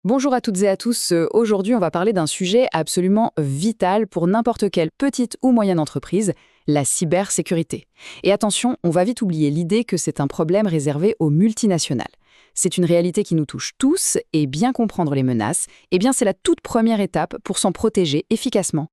Bonjour à toutes et à tous. Aujourd'hui, on va parler d'un sujet absolument vital pour n'importe quelle petite ou moyenne entreprise, la cybersécurité. Et attention, on va vite oublier l'idée que c'est un problème réservé aux multinationales. C'est une réalité qui nous touche tous et bien comprendre les menaces, c'est la toute première étape pour s'en protéger efficacement.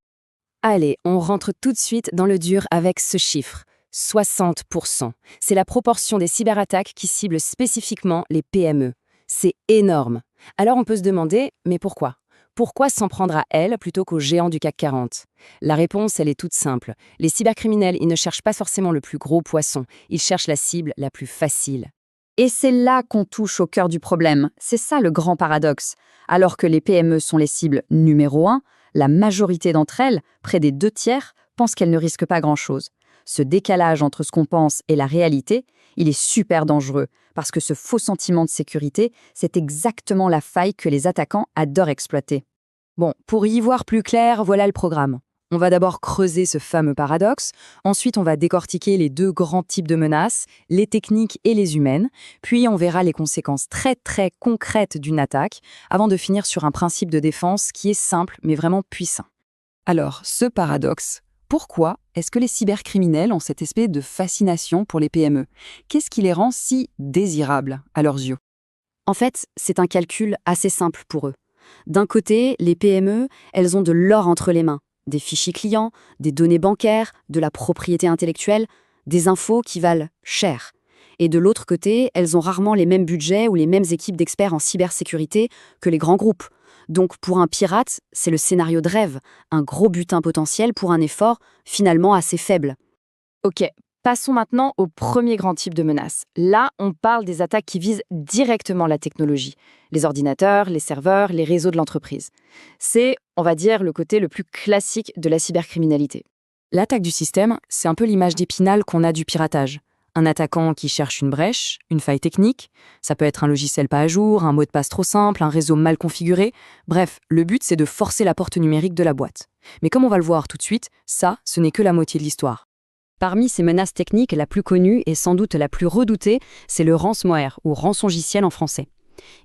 Allez, on rentre tout de suite dans le dur avec ce chiffre. 60%. C'est la proportion des cyberattaques qui ciblent spécifiquement les PME. C'est énorme. Alors on peut se demander, mais pourquoi? Pourquoi s'en prendre à elles plutôt qu'aux géants du CAC 40? La réponse, elle est toute simple. Les cybercriminels, ils ne cherchent pas forcément le plus gros poisson, ils cherchent la cible la plus facile. Et c'est là qu'on touche au cœur du problème. C'est ça le grand paradoxe. Alors que les PME sont les cibles numéro 1, la majorité d'entre elles, près des 2/3, pensent qu'elles ne risquent pas grand-chose. Ce décalage entre ce qu'on pense et la réalité, il est super dangereux, parce que ce faux sentiment de sécurité, c'est exactement la faille que les attaquants adorent exploiter. Bon, pour y voir plus clair, voilà le programme. On va d'abord creuser ce fameux paradoxe, ensuite on va décortiquer les deux grands types de menaces, les techniques et les humaines, puis on verra les conséquences très concrètes d'une attaque, avant de finir sur un principe de défense qui est simple mais vraiment puissant. Alors, ce paradoxe, pourquoi est-ce que les cybercriminels ont cette espèce de fascination pour les PME? Qu'est-ce qui les rend si désirables à leurs yeux? En fait, c'est un calcul assez simple pour eux. D'un côté, les PME, elles ont de l'or entre les mains. Des fichiers clients, des données bancaires, de la propriété intellectuelle, des infos qui valent cher. Et de l'autre côté, elles ont rarement les mêmes budgets ou les mêmes équipes d'experts en cybersécurité que les grands groupes. Donc pour un pirate, c'est le scénario de rêve, un gros butin potentiel pour un effort finalement assez faible. Ok, passons maintenant au premier grand type de menace. Là, on parle des attaques qui visent directement la technologie, les ordinateurs, les serveurs, les réseaux de l'entreprise. C'est, on va dire, le côté le plus classique de la cybercriminalité. L'attaque du système, c'est un peu l'image d'Épinal qu'on a du piratage. Un attaquant qui cherche une brèche, une faille technique, ça peut être un logiciel pas à jour, un mot de passe trop simple, un réseau mal configuré. Bref, le but c'est de forcer la porte numérique de la boîte. Mais comme on va le voir tout de suite, ça, ce n'est que la moitié de l'histoire. Parmi ces menaces techniques, la plus connue et sans doute la plus redoutée, c'est le ransomware, ou rançongiciel en français.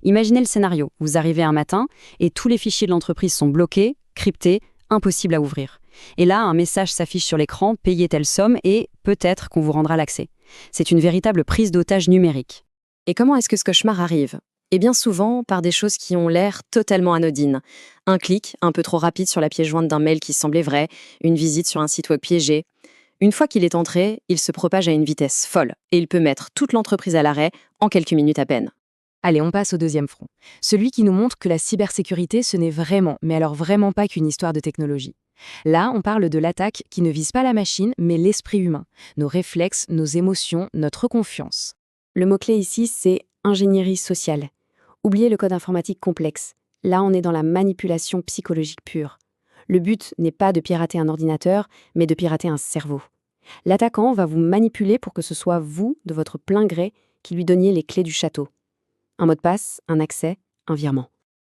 Imaginez le scénario, vous arrivez un matin et tous les fichiers de l'entreprise sont bloqués, cryptés, impossibles à ouvrir. Et là, un message s'affiche sur l'écran, payez telle somme et peut-être qu'on vous rendra l'accès. C'est une véritable prise d'otage numérique. Et comment est-ce que ce cauchemar arrive? Eh bien souvent par des choses qui ont l'air totalement anodines. Un clic un peu trop rapide sur la pièce jointe d'un mail qui semblait vrai, une visite sur un site web piégé. Une fois qu'il est entré, il se propage à une vitesse folle et il peut mettre toute l'entreprise à l'arrêt en quelques minutes à peine. Allez, on passe au deuxième front. Celui qui nous montre que la cybersécurité, ce n'est vraiment, mais alors vraiment pas qu'une histoire de technologie. Là, on parle de l'attaque qui ne vise pas la machine, mais l'esprit humain, nos réflexes, nos émotions, notre confiance. Le mot-clé ici, c'est ingénierie sociale. Oubliez le code informatique complexe. Là, on est dans la manipulation psychologique pure. Le but n'est pas de pirater un ordinateur, mais de pirater un cerveau. L'attaquant va vous manipuler pour que ce soit vous, de votre plein gré, qui lui donniez les clés du château. Un mot de passe, un accès, un virement.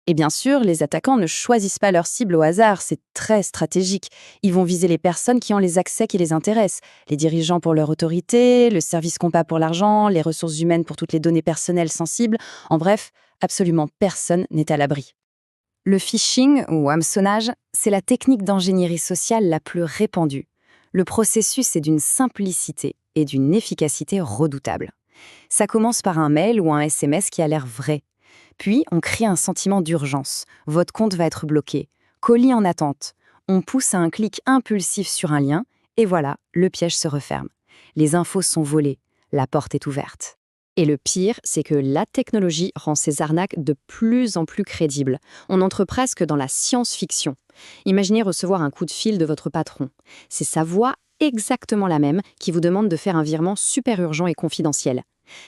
Et bien sûr, les attaquants ne choisissent pas leur cible au hasard, c'est très stratégique. Ils vont viser les personnes qui ont les accès qui les intéressent. Les dirigeants pour leur autorité, le service compas pour l'argent, les ressources humaines pour toutes les données personnelles sensibles. En bref, absolument personne n'est à l'abri. Le phishing, ou hameçonnage, c'est la technique d'ingénierie sociale la plus répandue. Le processus est d'une simplicité et d'une efficacité redoutable. Ça commence par un mail ou un SMS qui a l'air vrai. Puis, on crée un sentiment d'urgence. Votre compte va être bloqué. Colis en attente. On pousse à un clic impulsif sur un lien, et voilà, le piège se referme. Les infos sont volées. La porte est ouverte. Et le pire, c'est que la technologie rend ces arnaques de plus en plus crédibles. On entre presque dans la science-fiction. Imaginez recevoir un coup de fil de votre patron. C'est sa voix exactement la même qui vous demande de faire un virement super urgent et confidentiel.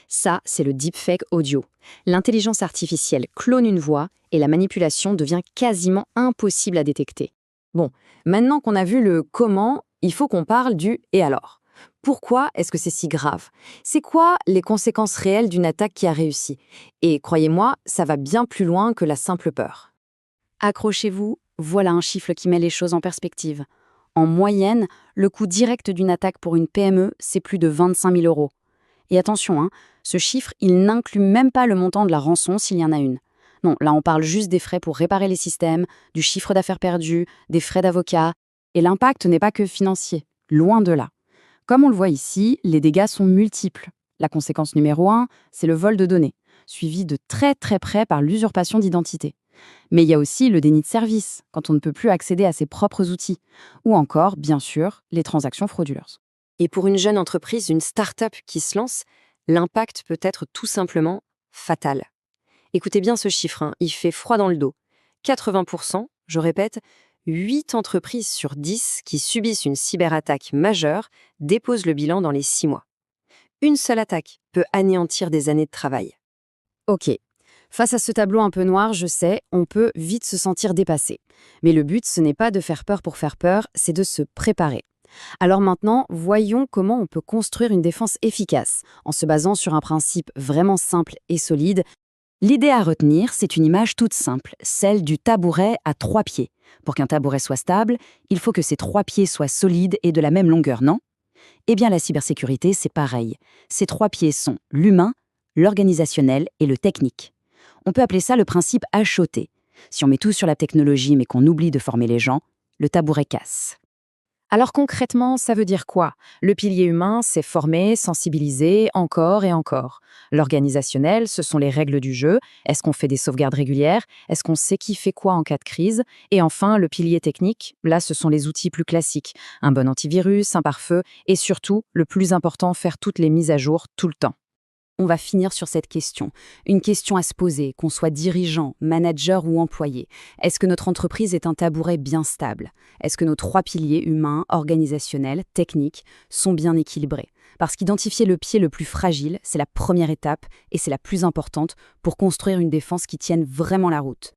Ça, c'est le deepfake audio. L'intelligence artificielle clone une voix et la manipulation devient quasiment impossible à détecter. Bon, maintenant qu'on a vu le comment, il faut qu'on parle du « et alors ». Pourquoi est-ce que c'est si grave? C'est quoi les conséquences réelles d'une attaque qui a réussi? Et croyez-moi, ça va bien plus loin que la simple peur. Accrochez-vous, voilà un chiffre qui met les choses en perspective. En moyenne, le coût direct d'une attaque pour une PME, c'est plus de 25 000 €. Et attention, ce chiffre, il n'inclut même pas le montant de la rançon s'il y en a une. Non, là on parle juste des frais pour réparer les systèmes, du chiffre d'affaires perdu, des frais d'avocat. Et l'impact n'est pas que financier, loin de là. Comme on le voit ici, les dégâts sont multiples. La conséquence numéro 1, c'est le vol de données, suivi de très très près par l'usurpation d'identité. Mais il y a aussi le déni de service, quand on ne peut plus accéder à ses propres outils. Ou encore, bien sûr, les transactions frauduleuses. Et pour une jeune entreprise, une start-up qui se lance, l'impact peut être tout simplement fatal. Écoutez bien ce chiffre, il fait froid dans le dos. 80%, je répète, 8 entreprises sur 10 qui subissent une cyberattaque majeure déposent le bilan dans les 6 mois. Une seule attaque peut anéantir des années de travail. Ok, face à ce tableau un peu noir, je sais, on peut vite se sentir dépassé. Mais le but, ce n'est pas de faire peur pour faire peur, c'est de se préparer. Alors maintenant, voyons comment on peut construire une défense efficace, en se basant sur un principe vraiment simple et solide. L'idée à retenir, c'est une image toute simple, celle du tabouret à 3 pieds. Pour qu'un tabouret soit stable, il faut que ces 3 pieds soient solides et de la même longueur, non? Eh bien, la cybersécurité, c'est pareil. Ces 3 pieds sont l'humain, l'organisationnel et le technique. On peut appeler ça le principe achoté. Si on met tout sur la technologie mais qu'on oublie de former les gens, le tabouret casse. Alors concrètement, ça veut dire quoi? Le pilier humain, c'est former, sensibiliser, encore et encore. L'organisationnel, ce sont les règles du jeu. Est-ce qu'on fait des sauvegardes régulières? Est-ce qu'on sait qui fait quoi en cas de crise? Et enfin, le pilier technique, là, ce sont les outils plus classiques. Un bon antivirus, un pare-feu, et surtout, le plus important, faire toutes les mises à jour tout le temps. On va finir sur cette question. Une question à se poser, qu'on soit dirigeant, manager ou employé. Est-ce que notre entreprise est un tabouret bien stable? Est-ce que nos 3 piliers humains, organisationnels, techniques sont bien équilibrés? Parce qu'identifier le pied le plus fragile, c'est la première étape et c'est la plus importante pour construire une défense qui tienne vraiment la route.